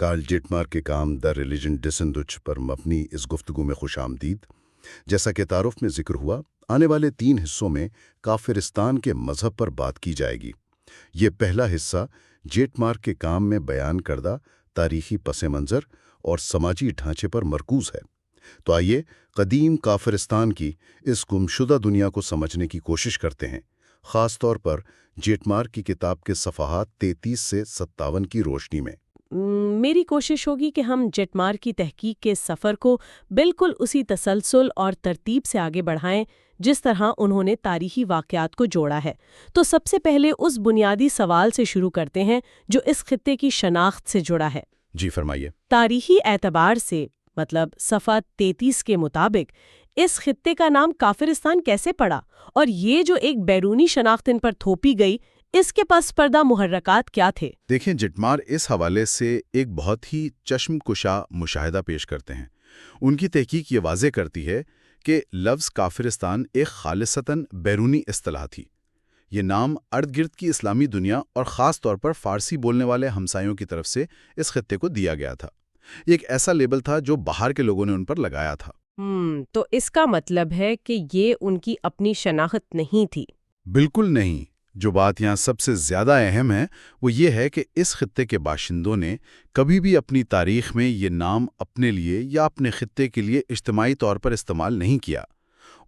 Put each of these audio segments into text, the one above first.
Karl جیٹمار کے کام the religion ڈسندچ پر مبنی اس گفتگو میں خوش آمدید۔ جیسا کہ تعارف میں ذکر ہوا، آنے والے 3 حصوں میں کافرستان کے مذہب پر بات کی جائے گی۔ یہ پہلا حصہ جیٹمار کے کام میں بیان کردہ تاریخی پس منظر اور سماجی ڈھانچے پر مرکوز ہے۔ تو آئیے قدیم کافرستان کی اس گمشدہ دنیا کو سمجھنے کی کوشش کرتے ہیں، خاص طور پر جیٹمار کی کتاب کے صفحات 33 سے 57 کی روشنی میں۔ میری کوشش ہوگی کہ ہم جیٹمار کی تحقیق کے سفر کو بالکل اسی تسلسل اور ترتیب سے آگے بڑھائیں جس طرح انہوں نے تاریخی واقعات کو جوڑا ہے۔ تو سب سے پہلے اس بنیادی سوال سے شروع کرتے ہیں جو اس خطے کی شناخت سے جڑا ہے۔ جی فرمائیے۔ تاریخی اعتبار سے، مطلب صفحہ 33 کے مطابق، اس خطے کا نام کافرستان کیسے پڑا، اور یہ جو ایک بیرونی شناخت ان پر تھوپی گئی، اس کے پس پردہ محرکات کیا تھے؟ دیکھیں، جیٹمار اس حوالے سے ایک بہت ہی چشم کشا مشاہدہ پیش کرتے ہیں۔ ان کی تحقیق یہ واضح کرتی ہے کہ لفظ کافرستان ایک خالصتاً بیرونی اصطلاح تھی۔ یہ نام ارد گرد کی اسلامی دنیا اور خاص طور پر فارسی بولنے والے ہمسایوں کی طرف سے اس خطے کو دیا گیا تھا۔ یہ ایک ایسا لیبل تھا جو باہر کے لوگوں نے ان پر لگایا تھا۔ تو اس کا مطلب ہے کہ یہ ان کی اپنی شناخت نہیں تھی؟ بالکل نہیں۔ جو بات یہاں سب سے زیادہ اہم ہے وہ یہ ہے کہ اس خطے کے باشندوں نے کبھی بھی اپنی تاریخ میں یہ نام اپنے لیے یا اپنے خطے کے لیے اجتماعی طور پر استعمال نہیں کیا۔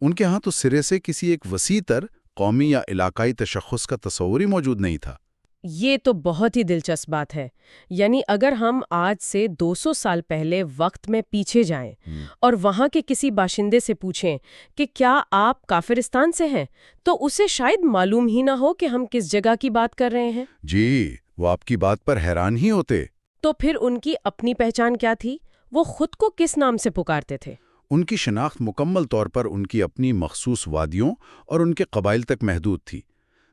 ان کے ہاں تو سرے سے کسی ایک وسیع تر قومی یا علاقائی تشخص کا تصور ہی موجود نہیں تھا۔ یہ تو بہت ہی دلچسپ بات ہے۔ یعنی اگر ہم آج سے 200 سال پہلے وقت میں پیچھے جائیں اور وہاں کے کسی باشندے سے پوچھیں کہ کیا آپ کافرستان سے ہیں، تو اسے شاید معلوم ہی نہ ہو کہ ہم کس جگہ کی بات کر رہے ہیں۔ جی، وہ آپ کی بات پر حیران ہی ہوتے۔ تو پھر ان کی اپنی پہچان کیا تھی؟ وہ خود کو کس نام سے پکارتے تھے؟ ان کی شناخت مکمل طور پر ان کی اپنی مخصوص وادیوں اور ان کے قبائل تک محدود تھی۔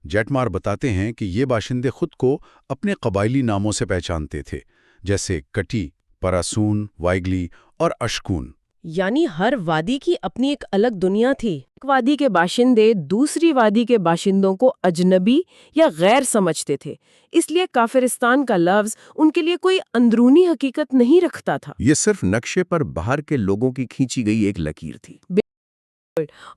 جیٹمار بتاتے ہیں کہ یہ باشندے خود کو اپنے قبائلی ناموں سے پہچانتے تھے، جیسے کٹی، پراسون، وائگلی اور اشکون۔ یعنی ہر وادی کی اپنی ایک الگ دنیا تھی۔ ایک وادی کے باشندے دوسری وادی کے باشندوں کو اجنبی یا غیر سمجھتے تھے، اس لیے کافرستان کا لفظ ان کے لیے کوئی اندرونی حقیقت نہیں رکھتا تھا۔ یہ صرف نقشے پر باہر کے لوگوں کی کھینچی گئی ایک لکیر تھی۔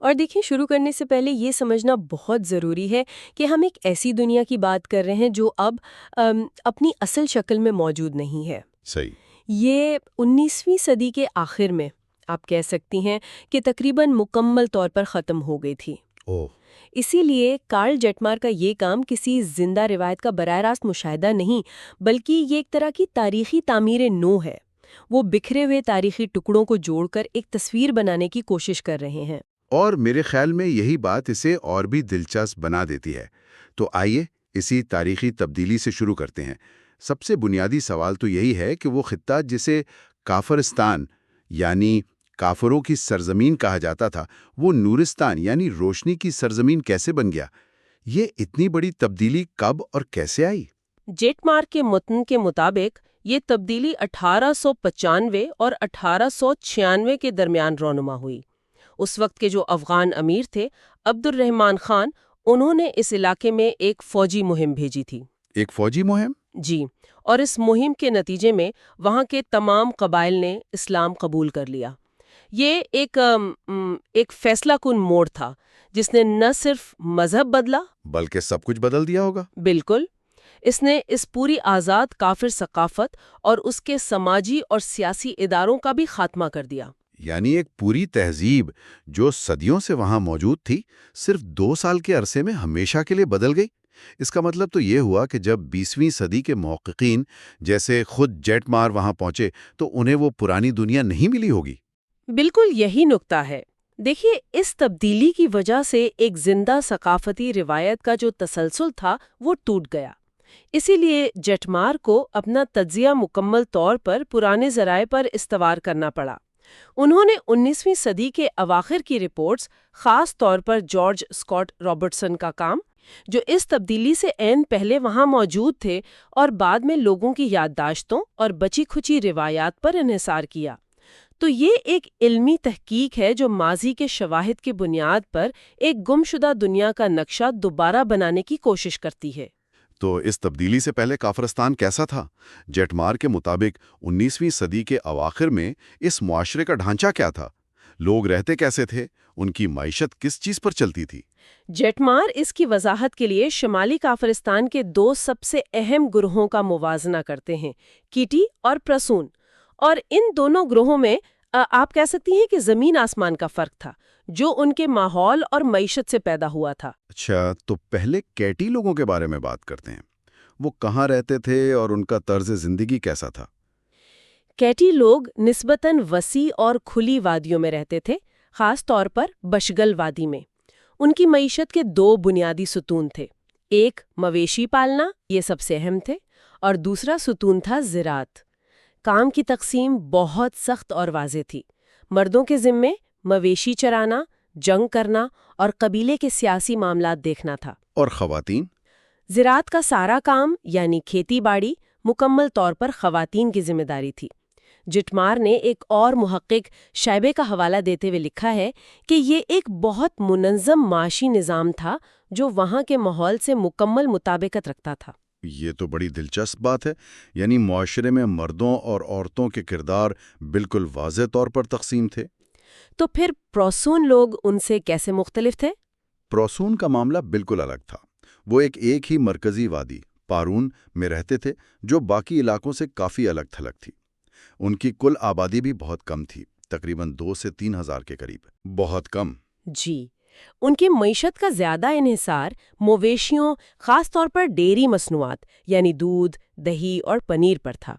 اور دیکھیں، شروع کرنے سے پہلے یہ سمجھنا بہت ضروری ہے کہ ہم ایک ایسی دنیا کی بات کر رہے ہیں جو اب اپنی اصل شکل میں موجود نہیں ہے۔ صحیح۔ یہ 19ویں صدی کے آخر میں آپ کہہ سکتی ہیں کہ تقریباً مکمل طور پر ختم ہو گئی تھی۔ اسی لیے کارل جیٹمار کا یہ کام کسی زندہ روایت کا براہ راست مشاہدہ نہیں، بلکہ یہ ایک طرح کی تاریخی تعمیر نو ہے۔ وہ بکھرے ہوئے تاریخی ٹکڑوں کو جوڑ کر ایک تصویر بنانے کی کوشش کر رہے ہیں۔ اور میرے خیال میں یہی بات اسے اور بھی دلچسپ بنا دیتی ہے۔ تو آئیے اسی تاریخی تبدیلی سے شروع کرتے ہیں۔ سب سے بنیادی سوال تو یہی ہے کہ وہ خطہ جسے کافرستان یعنی کافروں کی سرزمین کہا جاتا تھا، وہ نورستان یعنی روشنی کی سرزمین کیسے بن گیا؟ یہ اتنی بڑی تبدیلی کب اور کیسے آئی؟ جیٹمار کے متن کے مطابق یہ تبدیلی 1895 اور 1896 کے درمیان رونما ہوئی۔ اس وقت کے جو افغان امیر تھے عبد الرحمن خان، انہوں نے اس علاقے میں ایک فوجی مہم بھیجی تھی۔ ایک فوجی مہم؟ جی، اور اس مہم کے نتیجے میں وہاں کے تمام قبائل نے اسلام قبول کر لیا۔ یہ ایک فیصلہ کن موڑ تھا جس نے نہ صرف مذہب بدلا بلکہ سب کچھ بدل دیا ہوگا۔ بالکل، اس نے اس پوری آزاد کافر ثقافت اور اس کے سماجی اور سیاسی اداروں کا بھی خاتمہ کر دیا۔ یعنی ایک پوری تہذیب جو صدیوں سے وہاں موجود تھی، صرف 2 سال کے عرصے میں ہمیشہ کے لیے بدل گئی۔ اس کا مطلب تو یہ ہوا کہ جب 20ویں صدی کے محققین جیسے خود جیٹمار وہاں پہنچے تو انہیں وہ پرانی دنیا نہیں ملی ہوگی۔ بالکل یہی نکتہ ہے۔ دیکھیے، اس تبدیلی کی وجہ سے ایک زندہ ثقافتی روایت کا جو تسلسل تھا وہ ٹوٹ گیا۔ اسی لیے جیٹمار کو اپنا تجزیہ مکمل طور پر پرانے ذرائع پر استوار کرنا پڑا۔ انہوں نے 19ویں صدی کے اواخر کی رپورٹس، خاص طور پر جارج اسکاٹ رابرٹسن کا کام، جو اس تبدیلی سے عین پہلے وہاں موجود تھے، اور بعد میں لوگوں کی یادداشتوں اور بچی کھچی روایات پر انحصار کیا۔ تو یہ ایک علمی تحقیق ہے جو ماضی کے شواہد کی بنیاد پر ایک گمشدہ دنیا کا نقشہ دوبارہ بنانے کی کوشش کرتی ہے۔ تو اس تبدیلی سے پہلے کافرستان کیسا تھا؟ جیٹمار کے مطابق 19ویں صدی کے اواخر میں اس معاشرے کا ڈھانچہ کیا تھا؟ لوگ رہتے کیسے تھے؟ ان کی معیشت کس چیز پر چلتی تھی؟ جیٹمار اس کی وضاحت کے لیے شمالی کافرستان کے دو سب سے اہم گروہوں کا موازنہ کرتے ہیں، کیٹی اور پرسون۔ اور ان دونوں گروہوں میں آپ کہہ سکتی ہیں کہ زمین آسمان کا فرق تھا، جو ان کے ماحول اور معیشت سے پیدا ہوا تھا۔ اچھا، تو پہلے کیٹی لوگوں کے بارے میں بات کرتے ہیں۔ وہ کہاں رہتے تھے اور ان کا طرز زندگی کیسا تھا؟ کیٹی لوگ نسبتاً وسیع اور کھلی وادیوں میں رہتے تھے، خاص طور پر بشگل وادی میں۔ ان کی معیشت کے دو بنیادی ستون تھے، ایک مویشی پالنا، یہ سب سے اہم تھے، اور دوسرا ستون تھا زراعت۔ کام کی تقسیم بہت سخت اور واضح تھی۔ مردوں کے ذمے مویشی چرانا، جنگ کرنا اور قبیلے کے سیاسی معاملات دیکھنا تھا۔ اور خواتین؟ زراعت کا سارا کام یعنی کھیتی باڑی مکمل طور پر خواتین کی ذمہ داری تھی۔ جیٹمار نے ایک اور محقق شائبے کا حوالہ دیتے ہوئے لکھا ہے کہ یہ ایک بہت منظم معاشی نظام تھا جو وہاں کے ماحول سے مکمل مطابقت رکھتا تھا۔ یہ تو بڑی دلچسپ بات ہے، یعنی معاشرے میں مردوں اور عورتوں کے کردار بالکل واضح طور پر تقسیم تھے۔ تو پھر پروسون لوگ ان سے کیسے مختلف تھے؟ پروسون کا معاملہ بالکل الگ تھا۔ وہ ایک ہی مرکزی وادی پارون میں رہتے تھے جو باقی علاقوں سے کافی الگ تھلگ تھی۔ ان کی کل آبادی بھی بہت کم تھی، تقریباً 2 سے 3 ہزار کے قریب، بہت کم۔ جی، ان کی معیشت کا زیادہ انحصار مویشیوں، خاص طور پر ڈیری مصنوعات یعنی دودھ، دہی اور پنیر پر تھا۔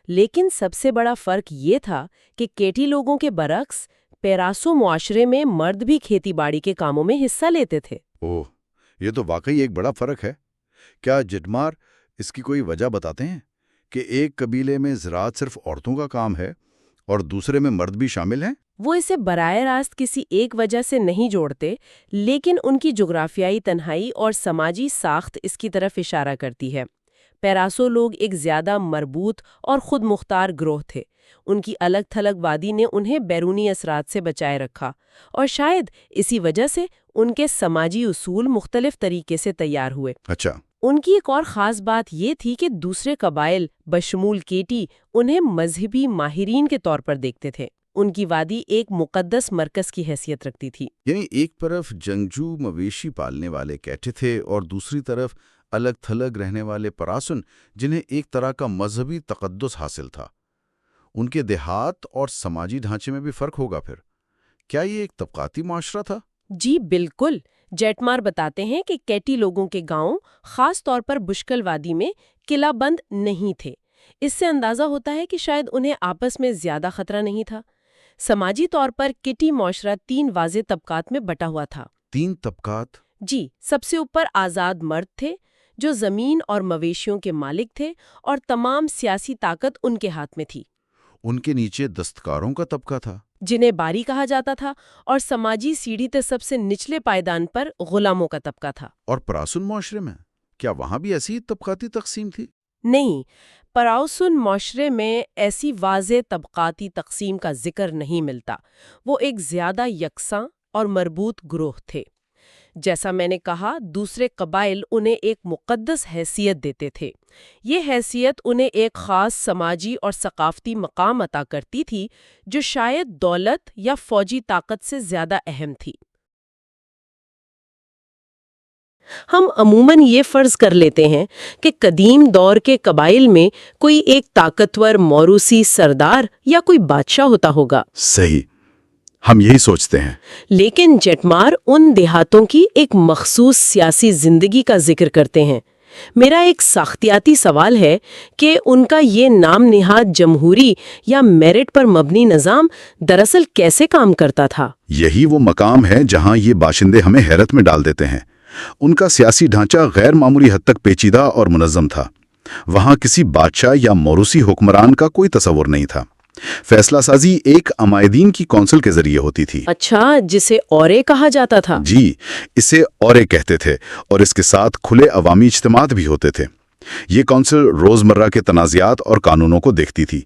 لیکن سب سے بڑا فرق یہ تھا کہ کیٹی لوگوں کے برعکس پیراسو معاشرے میں مرد بھی کھیتی باڑی کے کاموں میں حصہ لیتے تھے۔ اوہ، یہ تو واقعی ایک بڑا فرق ہے۔ کیا جیٹمار اس کی کوئی وجہ بتاتے ہیں کہ ایک قبیلے میں زراعت صرف عورتوں کا کام ہے اور دوسرے میں مرد بھی شامل ہیں؟ وہ اسے براہ راست کسی ایک وجہ سے نہیں جوڑتے، لیکن ان کی جغرافیائی تنہائی اور سماجی ساخت اس کی طرف اشارہ کرتی ہے۔ پیراسو لوگ ایک زیادہ مربوط اور خود مختار گروہ تھے۔ ان کی الگ تھلگ وادی نے انہیں بیرونی اثرات سے بچائے رکھا، اور شاید اسی وجہ سے ان کے سماجی اصول مختلف طریقے سے تیار ہوئے۔ اچھا، ان کی ایک اور خاص بات یہ تھی کہ دوسرے قبائل بشمول کیٹی انہیں مذہبی ماہرین کے طور پر دیکھتے تھے۔ ان کی وادی ایک مقدس مرکز کی حیثیت رکھتی تھی۔ یعنی ایک طرف جنگجو مویشی پالنے والے کیٹے تھے اور دوسری طرف الگ تھلگ رہنے والے پراسن، جنہیں ایک طرح کا مذہبی تقدس حاصل تھا۔ ان کے دیہات اور سماجی ڈھانچے میں بھی فرق ہوگا پھر۔ کیا یہ ایک طبقاتی معاشرہ تھا؟ جی بالکل۔ جیٹمار بتاتے ہیں کہ کیٹی لوگوں کے گاؤں، خاص طور پر بشکل وادی میں، قلعہ بند نہیں تھے۔ اس سے اندازہ ہوتا ہے کہ شاید انہیں آپس میں زیادہ خطرہ نہیں تھا۔ سماجی طور پر کیٹی معاشرہ 3 واضح طبقات میں بٹا ہوا تھا۔ 3 طبقات؟ جی، سب سے اوپر آزاد مرد تھے جو زمین اور مویشیوں کے مالک تھے، اور تمام سیاسی طاقت ان کے ہاتھ میں تھی۔ ان کے نیچے دستکاروں کا طبقہ تھا، جنہیں باری کہا جاتا تھا، اور سماجی سیڑھی کے سب سے نچلے پائیدان پر غلاموں کا طبقہ تھا۔ اور پراسن معاشرے میں کیا وہاں بھی ایسی طبقاتی تقسیم تھی؟ نہیں، پراؤسن معاشرے میں ایسی واضح طبقاتی تقسیم کا ذکر نہیں ملتا۔ وہ ایک زیادہ یکساں اور مربوط گروہ تھے۔ جیسا میں نے کہا، دوسرے قبائل انہیں ایک مقدس حیثیت دیتے تھے۔ یہ حیثیت انہیں ایک خاص سماجی اور ثقافتی مقام عطا کرتی تھی جو شاید دولت یا فوجی طاقت سے زیادہ اہم تھی۔ ہم عموماً یہ فرض کر لیتے ہیں کہ قدیم دور کے قبائل میں کوئی ایک طاقتور موروثی سردار یا کوئی بادشاہ ہوتا ہوگا۔ صحیح، ہم یہی سوچتے ہیں۔ لیکن جیٹمار ان دیہاتوں کی ایک مخصوص سیاسی زندگی کا ذکر کرتے ہیں۔ میرا ایک ساختیاتی سوال ہے کہ ان کا یہ نام نہاد جمہوری یا میرٹ پر مبنی نظام دراصل کیسے کام کرتا تھا؟ یہی وہ مقام ہے جہاں یہ باشندے ہمیں حیرت میں ڈال دیتے ہیں۔ ان کا سیاسی ڈھانچہ غیر معمولی حد تک پیچیدہ اور منظم تھا۔ وہاں کسی بادشاہ یا موروثی حکمران کا کوئی تصور نہیں تھا۔ فیصلہ سازی ایک عمائدین کی کونسل کے ذریعے ہوتی تھی۔ اچھا، جسے اورے کہا جاتا تھا؟ جی، اسے اورے کہتے تھے، اور اس کے ساتھ کھلے عوامی اجتماعات بھی ہوتے تھے۔ یہ کونسل روزمرہ کے تنازعات اور قانونوں کو دیکھتی تھی۔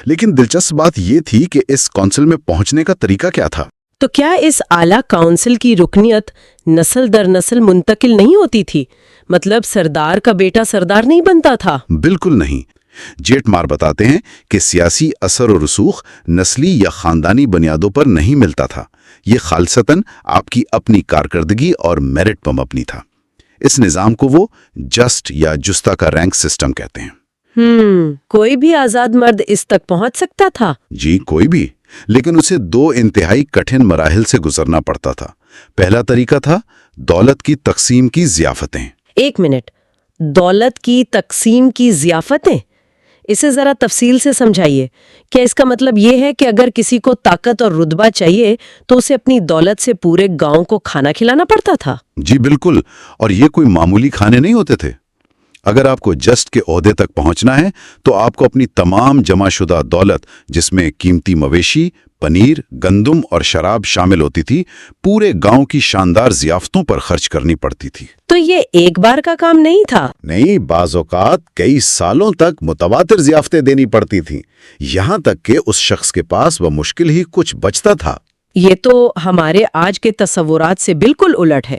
لیکن دلچسپ بات یہ تھی کہ اس کونسل میں پہنچنے کا طریقہ کیا تھا؟ تو کیا اس اعلیٰ کونسل کی رکنیت نسل در نسل منتقل نہیں ہوتی تھی؟ مطلب سردار کا بیٹا سردار نہیں بنتا تھا؟ بالکل نہیں۔ جیٹ مار بتاتے ہیں کہ سیاسی اثر و رسوخ نسلی یا خاندانی بنیادوں پر نہیں ملتا تھا، یہ خالصتاً آپ کی اپنی کارکردگی اور میرٹ پر مبنی تھا۔ اس نظام کو وہ جسٹ یا جستہ کا رینک سسٹم کہتے ہیں۔ کوئی بھی آزاد مرد اس تک پہنچ سکتا تھا؟ جی کوئی بھی، لیکن اسے دو انتہائی کٹھن مراحل سے گزرنا پڑتا تھا۔ پہلا طریقہ تھا دولت کی تقسیم کی ضیافتیں۔ ایک منٹ، دولت کی تقسیم کی ضیافتیں؟ اسے ذرا تفصیل سے سمجھائیے۔ کیا اس کا مطلب یہ ہے کہ اگر کسی کو طاقت اور رتبہ چاہیے تو اسے اپنی دولت سے پورے گاؤں کو کھانا کھلانا پڑتا تھا؟ جی بالکل، اور یہ کوئی معمولی کھانے نہیں ہوتے تھے۔ اگر آپ کو جسٹ کے عہدے تک پہنچنا ہے تو آپ کو اپنی تمام جمع شدہ دولت، جس میں قیمتی مویشی، پنیر، گندم اور شراب شامل ہوتی تھی، پورے گاؤں کی شاندار ضیافتوں پر خرچ کرنی پڑتی تھی۔ تو یہ ایک بار کا کام نہیں تھا؟ نہیں، بعض اوقات کئی سالوں تک متواتر ضیافتیں دینی پڑتی تھیں، یہاں تک کہ اس شخص کے پاس وہ مشکل ہی کچھ بچتا تھا۔ یہ تو ہمارے آج کے تصورات سے بالکل الٹ ہے۔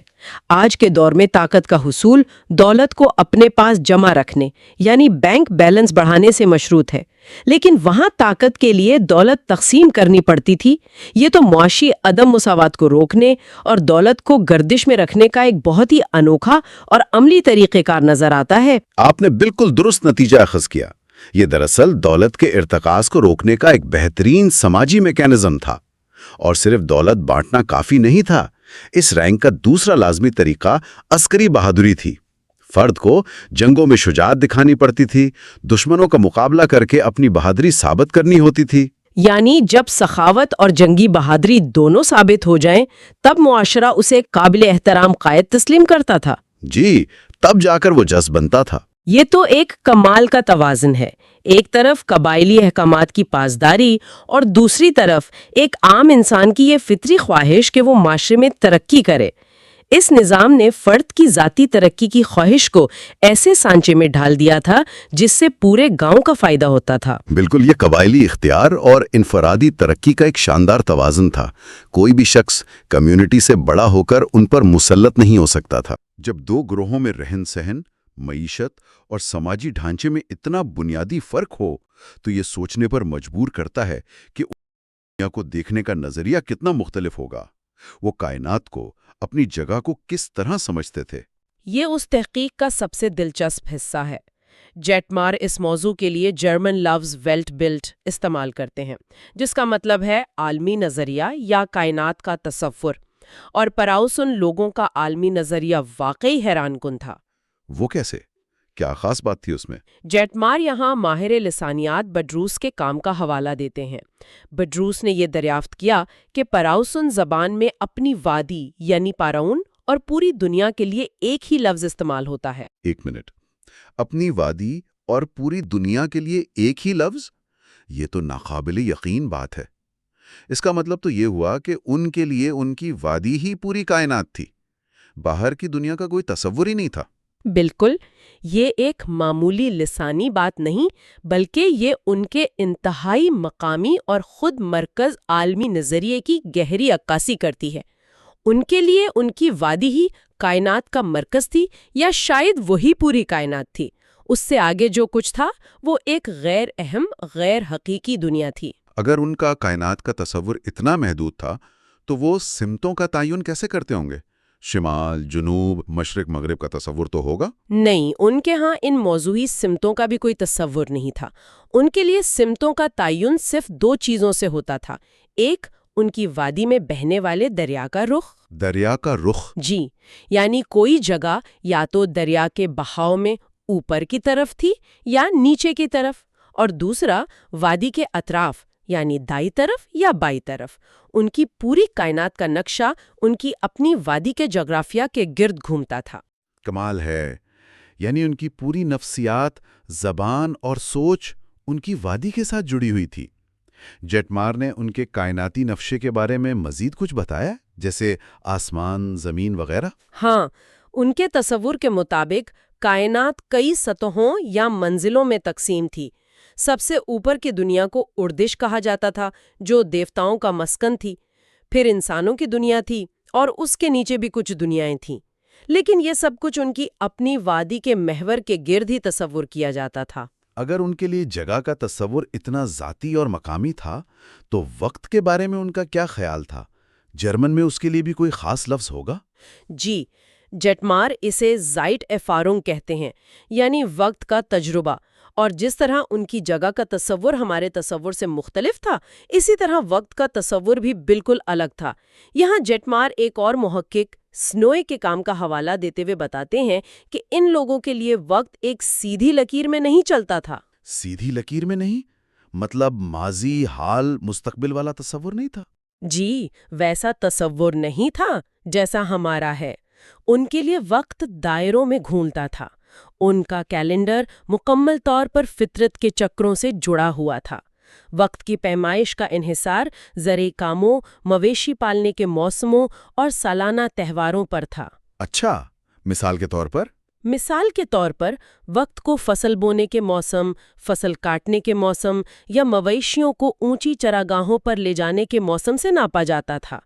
آج کے دور میں طاقت کا حصول دولت کو اپنے پاس جمع رکھنے یعنی بینک بیلنس بڑھانے سے مشروط ہے، لیکن وہاں طاقت کے لیے دولت تقسیم کرنی پڑتی تھی۔ یہ تو معاشی عدم مساوات کو روکنے اور دولت کو گردش میں رکھنے کا ایک بہت ہی انوکھا اور عملی طریقہ کار نظر آتا ہے۔ آپ نے بالکل درست نتیجہ اخذ کیا۔ یہ دراصل دولت کے ارتکاز کو روکنے کا ایک بہترین سماجی میکانزم تھا۔ اور صرف دولت بانٹنا کافی نہیں تھا، اس رینک کا دوسرا لازمی طریقہ عسکری بہادری تھی۔ فرد کو جنگوں میں شجاعت دکھانی پڑتی تھی، دشمنوں کا مقابلہ کر کے اپنی بہادری ثابت کرنی ہوتی تھی۔ یعنی جب سخاوت اور جنگی بہادری دونوں ثابت ہو جائیں تب معاشرہ اسے قابل احترام قائد تسلیم کرتا تھا۔ جی، تب جا کر وہ جذب بنتا تھا۔ یہ تو ایک کمال کا توازن ہے، ایک طرف قبائلی احکامات کی پاسداری اور دوسری طرف ایک عام انسان کی یہ فطری خواہش کہ وہ معاشرے میں ترقی کرے۔ اس نظام نے فرد کی ذاتی ترقی کی خواہش کو ایسے سانچے میں ڈھال دیا تھا جس سے پورے گاؤں کا فائدہ ہوتا تھا۔ بالکل، یہ قبائلی اختیار اور انفرادی ترقی کا ایک شاندار توازن تھا۔ کوئی بھی شخص کمیونٹی سے بڑا ہو کر ان پر مسلط نہیں ہو سکتا تھا۔ جب دو گروہوں میں رہن سہن، معیشت اور سماجی ڈھانچے میں اتنا بنیادی فرق ہو تو یہ سوچنے پر مجبور کرتا ہے کہ دنیا کو دیکھنے کا نظریہ کتنا مختلف ہوگا۔ وہ کائنات کو، اپنی جگہ کو کس طرح سمجھتے تھے؟ یہ اس تحقیق کا سب سے دلچسپ حصہ ہے۔ جیٹمار اس موضوع کے لیے جرمن لفظ ویلٹ بلٹ استعمال کرتے ہیں، جس کا مطلب ہے عالمی نظریہ یا کائنات کا تصور، اور پراؤسن لوگوں کا عالمی نظریہ واقعی حیران کن تھا۔ وہ کیسے؟ کیا خاص بات تھی اس میں؟ جیٹمار یہاں ماہر لسانیات بڈروس کے کام کا حوالہ دیتے ہیں۔ بڈروس نے یہ دریافت کیا کہ پراؤسن زبان میں اپنی وادی یعنی پاراؤن اور پوری دنیا کے لیے ایک ہی لفظ استعمال ہوتا ہے۔ ایک منٹ، اپنی وادی اور پوری دنیا کے لیے ایک ہی لفظ؟ یہ تو ناقابل یقین بات ہے۔ اس کا مطلب تو یہ ہوا کہ ان کے لیے ان کی وادی ہی پوری کائنات تھی، باہر کی دنیا کا کوئی تصور ہی نہیں تھا۔ بالکل، یہ ایک معمولی لسانی بات نہیں بلکہ یہ ان کے انتہائی مقامی اور خود مرکز عالمی نظریے کی گہری عکاسی کرتی ہے۔ ان کے لیے ان کی وادی ہی کائنات کا مرکز تھی، یا شاید وہی پوری کائنات تھی۔ اس سے آگے جو کچھ تھا وہ ایک غیر اہم، غیر حقیقی دنیا تھی۔ اگر ان کا کائنات کا تصور اتنا محدود تھا تو وہ سمتوں کا تعین کیسے کرتے ہوں گے؟ شمال، جنوب، مشرق، مغرب کا تصور تو ہوگا؟ نہیں، ان کے ہاں ان موضوعی سمتوں کا بھی کوئی تصور نہیں تھا۔ ان کے لیے سمتوں کا تعین صرف دو چیزوں سے ہوتا تھا، ایک ان کی وادی میں بہنے والے دریا کا رخ۔ دریا کا رخ؟ جی، یعنی کوئی جگہ یا تو دریا کے بہاؤ میں اوپر کی طرف تھی یا نیچے کی طرف، اور دوسرا وادی کے اطراف یعنی دائیں طرف یا بائیں طرف۔ ان کی پوری کائنات کا نقشہ ان کی اپنی وادی کے جغرافیہ کے گرد گھومتا تھا۔ کمال ہے، یعنی ان کی پوری نفسیات، زبان اور سوچ ان کی وادی کے ساتھ جڑی ہوئی تھی۔ جیٹمار نے ان کے کائناتی نقشے کے بارے میں مزید کچھ بتایا، جیسے آسمان، زمین وغیرہ؟ ہاں، ان کے تصور کے مطابق کائنات کئی سطحوں یا منزلوں میں تقسیم تھی۔ سب سے اوپر کی دنیا کو اردش کہا جاتا تھا، جو دیوتاؤں کا مسکن تھی۔ پھر انسانوں کی دنیا تھی اور اس کے نیچے بھی کچھ دنیایں تھیں، لیکن یہ سب کچھ ان کی اپنی وادی کے محور کے گرد ہی تصور کیا جاتا تھا۔ اگر ان کے لیے جگہ کا تصور اتنا ذاتی اور مقامی تھا تو وقت کے بارے میں ان کا کیا خیال تھا؟ جرمن میں اس کے لیے بھی کوئی خاص لفظ ہوگا؟ جی، جیٹمار اسے زائٹ ایفارونگ کہتے ہیں، یعنی وقت کا تجربہ، اور جس طرح ان کی جگہ کا تصور ہمارے تصور سے مختلف تھا، اسی طرح وقت کا تصور بھی بالکل الگ تھا۔ یہاں جیٹمار ایک اور محقق سنوئے کے کام کا حوالہ دیتے ہوئے بتاتے ہیں کہ ان لوگوں کے لیے وقت ایک سیدھی لکیر میں نہیں چلتا تھا۔ سیدھی لکیر میں نہیں؟ مطلب ماضی، حال، مستقبل والا تصور نہیں تھا؟ جی، ویسا تصور نہیں تھا جیسا ہمارا ہے۔ ان کے لیے وقت دائروں میں گھومتا تھا۔ ان کا کیلنڈر مکمل طور پر فطرت کے چکروں سے جڑا ہوا تھا۔ وقت کی پیمائش کا انحصار زرعی کاموں، مویشی پالنے کے موسموں اور سالانہ تہواروں پر تھا۔ اچھا، مثال کے طور پر وقت کو فصل بونے کے موسم، فصل کاٹنے کے موسم یا مویشیوں کو اونچی چراگاہوں پر لے جانے کے موسم سے ناپا جاتا تھا۔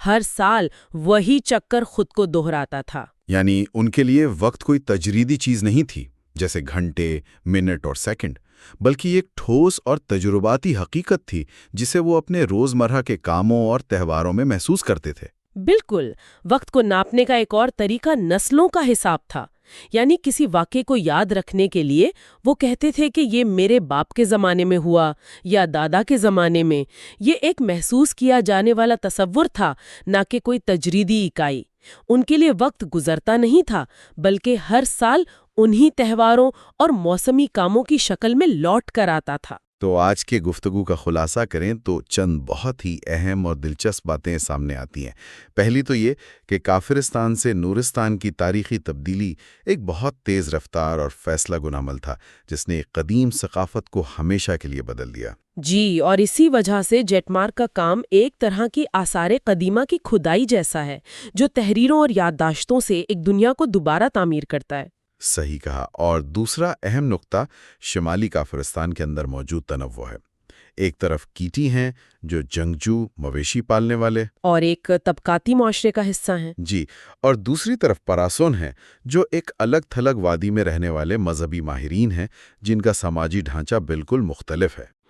ہر سال وہی چکر خود کو دہراتا تھا۔ یعنی ان کے لیے وقت کوئی تجریدی چیز نہیں تھی جیسے گھنٹے، منٹ اور سیکنڈ، بلکہ ایک ٹھوس اور تجرباتی حقیقت تھی جسے وہ اپنے روزمرہ کے کاموں اور تہواروں میں محسوس کرتے تھے۔ بالکل، وقت کو ناپنے کا ایک اور طریقہ نسلوں کا حساب تھا۔ یعنی کسی واقعے کو یاد رکھنے کے لیے وہ کہتے تھے کہ یہ میرے باپ کے زمانے میں ہوا یا دادا کے زمانے میں۔ یہ ایک محسوس کیا جانے والا تصور تھا، نہ کہ کوئی تجریدی اکائی۔ ان کے لیے وقت گزرتا نہیں تھا، بلکہ ہر سال انہی تہواروں اور موسمی کاموں کی شکل میں لوٹ کر آتا تھا۔ تو آج کے گفتگو کا خلاصہ کریں تو چند بہت ہی اہم اور دلچسپ باتیں سامنے آتی ہیں۔ پہلی تو یہ کہ کافرستان سے نورستان کی تاریخی تبدیلی ایک بہت تیز رفتار اور فیصلہ کن عمل تھا جس نے ایک قدیم ثقافت کو ہمیشہ کے لیے بدل دیا۔ جی، اور اسی وجہ سے جیٹمار کا کام ایک طرح کی آثار قدیمہ کی کھدائی جیسا ہے، جو تحریروں اور یادداشتوں سے ایک دنیا کو دوبارہ تعمیر کرتا ہے۔ صحیح کہا۔ اور دوسرا اہم نقطہ شمالی کافرستان کے اندر موجود تنوع ہے۔ ایک طرف کیٹی ہیں جو جنگجو، مویشی پالنے والے اور ایک طبقاتی معاشرے کا حصہ ہیں۔ جی، اور دوسری طرف پراسون ہیں جو ایک الگ تھلگ وادی میں رہنے والے مذہبی ماہرین ہیں جن کا سماجی ڈھانچہ بالکل مختلف ہے۔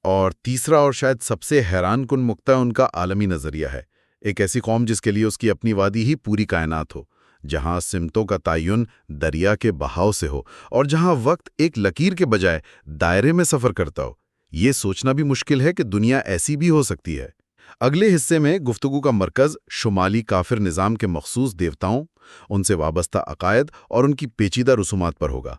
اور تیسرا اور شاید سب سے حیران کن نقطہ ان کا عالمی نظریہ ہے۔ ایک ایسی قوم جس کے لیے اس کی اپنی وادی ہی پوری کائنات ہو، جہاں سمتوں کا تعین دریا کے بہاؤ سے ہو اور جہاں وقت ایک لکیر کے بجائے دائرے میں سفر کرتا ہو۔ یہ سوچنا بھی مشکل ہے کہ دنیا ایسی بھی ہو سکتی ہے۔ اگلے حصے میں گفتگو کا مرکز شمالی کافر نظام کے مخصوص دیوتاؤں، ان سے وابستہ عقائد اور ان کی پیچیدہ رسومات پر ہوگا۔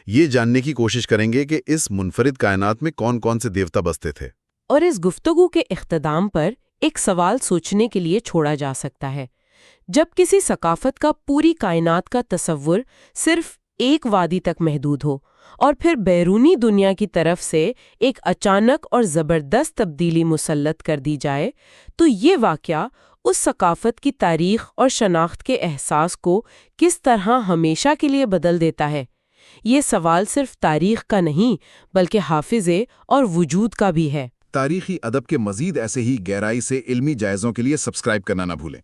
یہ جاننے کی کوشش کریں گے کہ اس منفرد کائنات میں کون کون سے دیوتا بستے تھے۔ اور اس گفتگو کے اختتام پر ایک سوال سوچنے کے لیے چھوڑا جا سکتا ہے۔ جب کسی ثقافت کا پوری کائنات کا تصور صرف ایک وادی تک محدود ہو اور پھر بیرونی دنیا کی طرف سے ایک اچانک اور زبردست تبدیلی مسلط کر دی جائے، تو یہ واقعہ اس ثقافت کی تاریخ اور شناخت کے احساس کو کس طرح ہمیشہ کے لیے بدل دیتا ہے۔ یہ سوال صرف تاریخ کا نہیں بلکہ حافظے اور وجود کا بھی ہے۔ تاریخی ادب کے مزید ایسے ہی گہرائی سے علمی جائزوں کے لیے سبسکرائب کرنا نہ بھولیں۔